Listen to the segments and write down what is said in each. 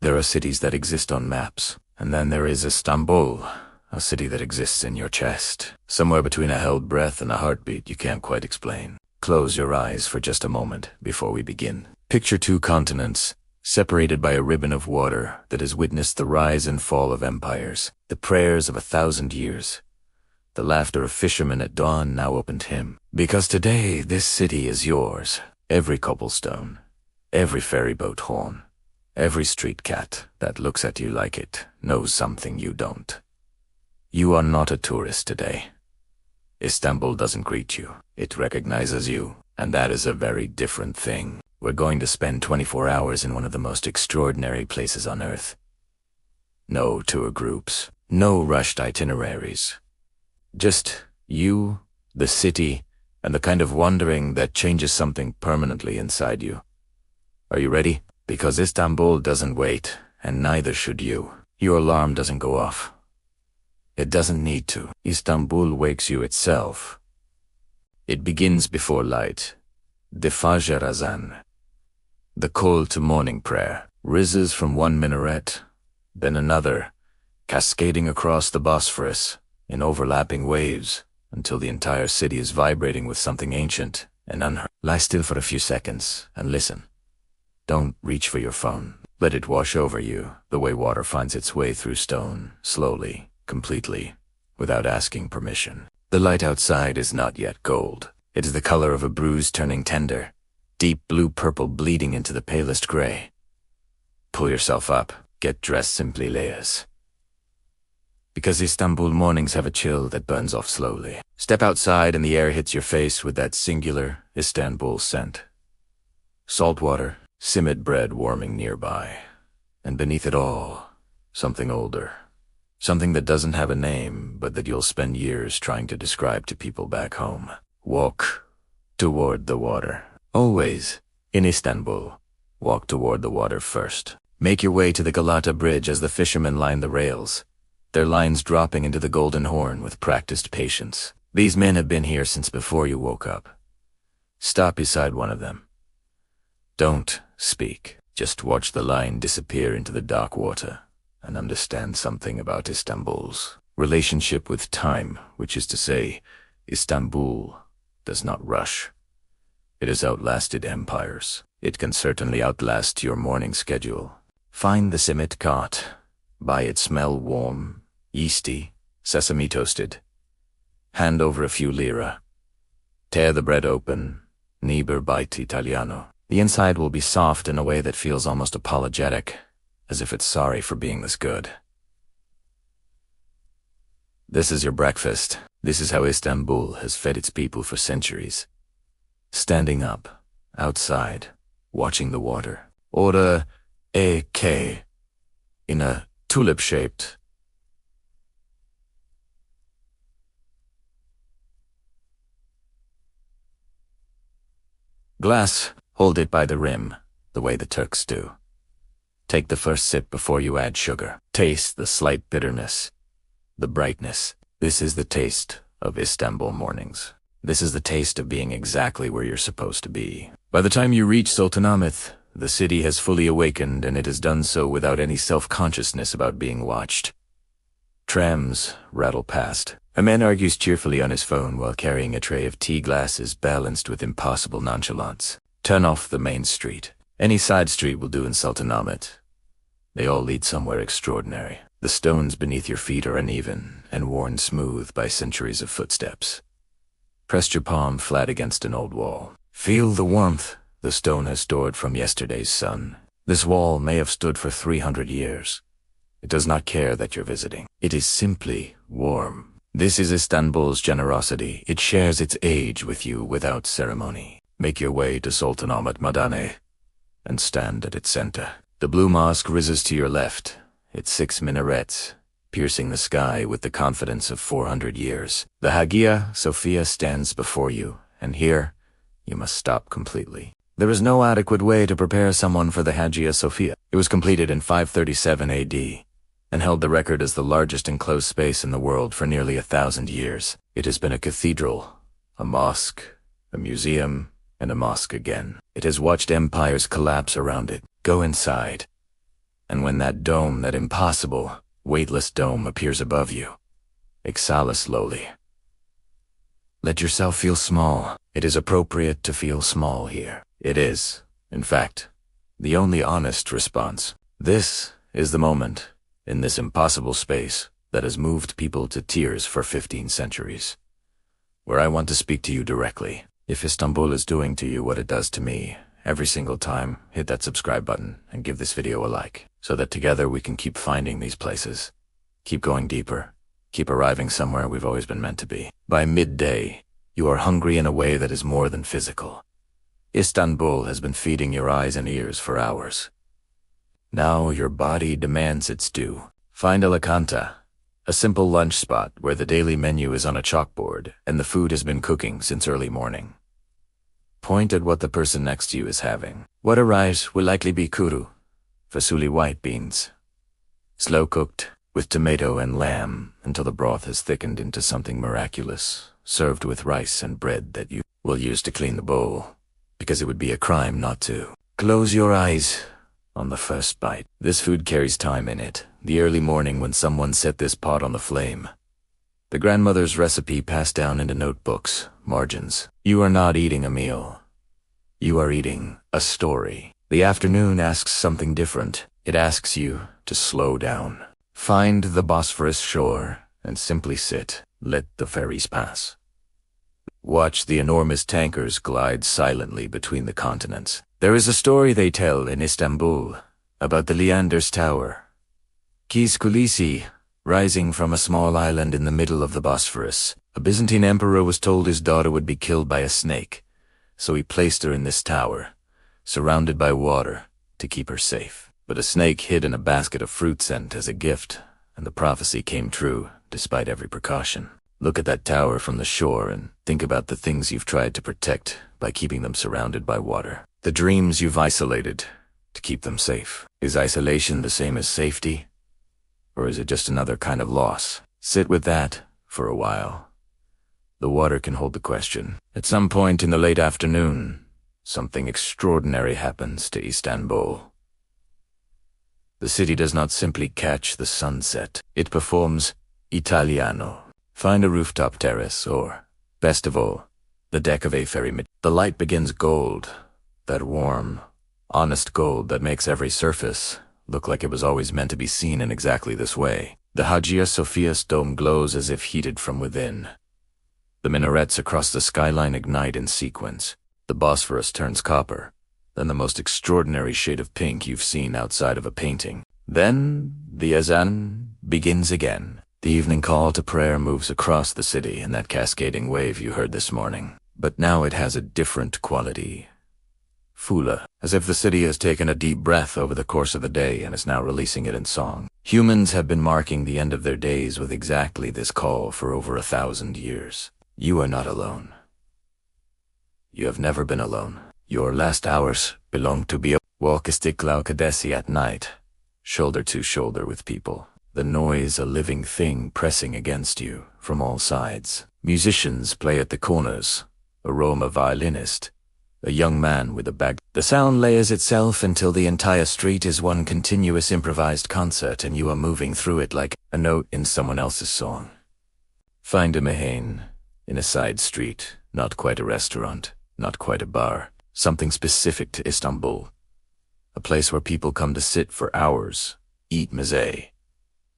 There are cities that exist on maps, and then there is Istanbul, a city that exists in your chest, somewhere between a held breath and a heartbeat you can't quite explain. Close your eyes for just a moment before we begin. Picture two continents, separated by a ribbon of water that has witnessed the rise and fall of empires, the prayers of 1,000 years. The laughter of fishermen at dawn now opened hymn. Because today this city is yours. Every cobblestone, every ferryboat horn, every street cat that looks at you like it knows something you don't. You are not a tourist today. Istanbul doesn't greet you. It recognizes you, and that is a very different thing. We're going to spend 24 hours in one of the most extraordinary places on earth. No tour groups, no rushed itineraries. Just you, the city, and the kind of wandering that changes something permanently inside you. Are you ready? Because Istanbul doesn't wait, and neither should you. Your alarm doesn't go off. It doesn't need to. Istanbul wakes you itself. It begins before light. The Fajr Azan. The call to morning prayer rises from one minaret, then another, cascading across the Bosphorus in overlapping waves until the entire city is vibrating with something ancient and unheard. Lie still for a few seconds and listen. Don't reach for your phone. Let it wash over you the way water finds its way through stone, slowly, completely, without asking permission. The light outside is not yet gold. It is the color of a bruise turning tender, deep blue-purple bleeding into the palest gray. Pull yourself up. Get dressed simply, layers. Because Istanbul mornings have a chill that burns off slowly. Step outside and the air hits your face with that singular Istanbul scent. Salt water, simmered bread warming nearby. And beneath it all, something older. Something that doesn't have a name, but that you'll spend years trying to describe to people back home. Walk toward the water. Always, in Istanbul, walk toward the water first. Make your way to the Galata Bridge as the fishermen line the rails, their lines dropping into the Golden Horn with practiced patience. These men have been here since before you woke up. Stop beside one of them. Don't speak. Just watch the line disappear into the dark water and understand something about Istanbul's relationship with time, which is to say, Istanbul does not rush. It has outlasted empires. It can certainly outlast your morning schedule. Find the simit cart. Buy it smell warm, yeasty, sesame toasted. Hand over a few lira. Tear the bread open. Nieber bite Italiano. The inside will be soft in a way that feels almost apologetic, as if it's sorry for being this good. This is your breakfast. This is how Istanbul has fed its people for centuries. Standing up, outside, watching the water. Order a K in a tulip-shaped glass. Hold it by the rim, the way the Turks do. Take the first sip before you add sugar. Taste the slight bitterness, the brightness. This is the taste of Istanbul mornings. This is the taste of being exactly where you're supposed to be. By the time you reach Sultanahmet, the city has fully awakened, and it has done so without any self-consciousness about being watched. Trams rattle past. A man argues cheerfully on his phone while carrying a tray of tea glasses balanced with impossible nonchalance. Turn off the main street. Any side street will do in Sultanahmet. They all lead somewhere extraordinary. The stones beneath your feet are uneven and worn smooth by centuries of footsteps. Press your palm flat against an old wall. Feel the warmth the stone has stored from yesterday's sun. This wall may have stood for 300 years. It does not care that you're visiting. It is simply warm. This is Istanbul's generosity. It shares its age with you without ceremony. Make your way to Sultanahmet Meydanı and stand at its center. The Blue Mosque rises to your left, its 6 minarets, piercing the sky with the confidence of 400 years. The Hagia, Sophia, stands before you, and here, you must stop completely. There is no adequate way to prepare someone for the Hagia Sophia. It was completed in 537 AD, and held the record as the largest enclosed space in the world for nearly 1,000 years. It has been a cathedral, a mosque, a museum, and a mosque again. It has watched empires collapse around it. Go inside. And when that dome, that impossible, weightless dome appears above you, exhale slowly. Let yourself feel small. It is appropriate to feel small here. It is, in fact, the only honest response. This is the moment, in this impossible space, that has moved people to tears for 15 centuries. Where I want to speak to you directly. If Istanbul is doing to you what it does to me, every single time, hit that subscribe button and give this video a like, so that together we can keep finding these places. Keep going deeper. Keep arriving somewhere we've always been meant to be. By midday, you are hungry in a way that is more than physical. Istanbul has been feeding your eyes and ears for hours. Now your body demands its due. Find a locanda, a simple lunch spot where the daily menu is on a chalkboard and the food has been cooking since early morning. Point at what the person next to you is having. What arrives will likely be kuru, fasuli white beans. Slow cooked, with tomato and lamb, until the broth has thickened into something miraculous, served with rice and bread that you will use to clean the bowl, because it would be a crime not to. Close your eyes on the first bite. This food carries time in it, the early morning when someone set this pot on the flame. The grandmother's recipe passed down into notebooks, margins. You are not eating a meal. You are eating a story. The afternoon asks something different. It asks you to slow down. Find the Bosphorus shore and simply sit. Let the ferries pass. Watch the enormous tankers glide silently between the continents. There is a story they tell in Istanbul about the Leander's tower. Kulesi, rising from a small island in the middle of the Bosphorus. A Byzantine emperor was told his daughter would be killed by a snake, so he placed her in this tower, surrounded by water, to keep her safe. But a snake hid in a basket of fruit sent as a gift, and the prophecy came true, despite every precaution. Look at that tower from the shore and think about the things you've tried to protect by keeping them surrounded by water. The dreams you've isolated to keep them safe. Is isolation the same as safety? Or is it just another kind of loss? Sit with that for a while. The water can hold the question. At some point in the late afternoon, something extraordinary happens to Istanbul. The city does not simply catch the sunset. It performs Italiano. Find a rooftop terrace or, best of all, the deck of a ferry. The light begins gold, that warm, honest gold that makes every surface look like it was always meant to be seen in exactly this way. The Hagia Sophia's dome glows as if heated from within. The minarets across the skyline ignite in sequence. The Bosphorus turns copper, then the most extraordinary shade of pink you've seen outside of a painting. Then the azan begins again. The evening call to prayer moves across the city in that cascading wave you heard this morning. But now it has a different quality. Fula, as if the city has taken a deep breath over the course of the day and is now releasing it in song. Humans have been marking the end of their days with exactly this call for over 1,000 years. You are not alone. You have never been alone. Your last hours belong to Beyoğlu. Walk İstiklal Caddesi at night, shoulder to shoulder with people. The noise a living thing pressing against you from all sides. Musicians play at the corners, a Roma violinist, a young man with a bag. The sound layers itself until the entire street is one continuous improvised concert and you are moving through it like a note in someone else's song. Find a meyhane in a side street, not quite a restaurant, not quite a bar, something specific to Istanbul. A place where people come to sit for hours, eat meze,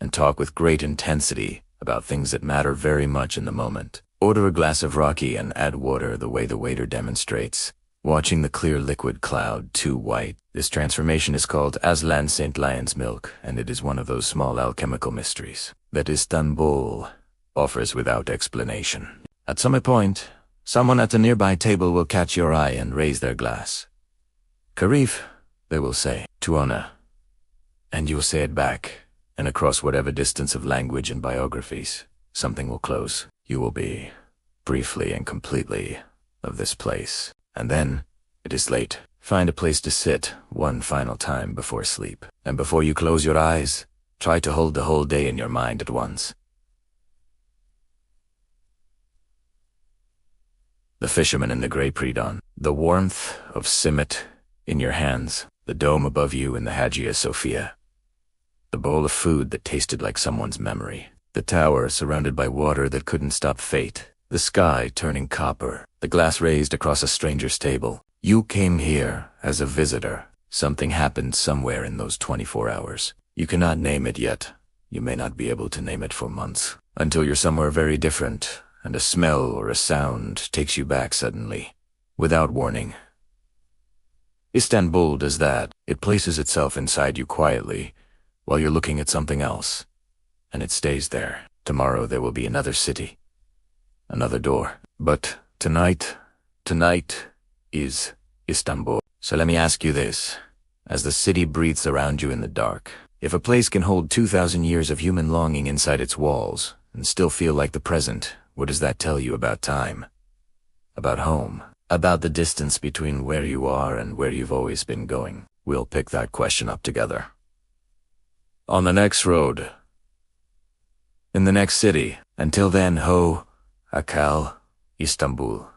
and talk with great intensity about things that matter very much in the moment. Order a glass of rakı and add water the way the waiter demonstrates, watching the clear liquid cloud too white. This transformation is called Aslan St. Lion's milk, and it is one of those small alchemical mysteries that Istanbul offers without explanation. At some point, someone at a nearby table will catch your eye and raise their glass. Karif, they will say, Tuona, and you will say it back. And across whatever distance of language and biographies, something will close. You will be, briefly and completely, of this place. And then, it is late. Find a place to sit one final time before sleep. And before you close your eyes, try to hold the whole day in your mind at once. The fisherman in the grey pre-dawn. The warmth of simit in your hands. The dome above you in the Hagia Sophia. The bowl of food that tasted like someone's memory. The tower surrounded by water that couldn't stop fate. The sky turning copper. The glass raised across a stranger's table. You came here as a visitor. Something happened somewhere in those 24 hours. You cannot name it yet. You may not be able to name it for months. Until you're somewhere very different, and a smell or a sound takes you back suddenly, without warning. Istanbul does that. It places itself inside you quietly, while you're looking at something else. And it stays there. Tomorrow there will be another city. Another door. But tonight is Istanbul. So let me ask you this. As the city breathes around you in the dark, if a place can hold 2,000 years of human longing inside its walls, and still feel like the present, what does that tell you about time? About home? About the distance between where you are and where you've always been going? We'll pick that question up together. On the next road. In the next city. Until then, ho, Akal, Istanbul.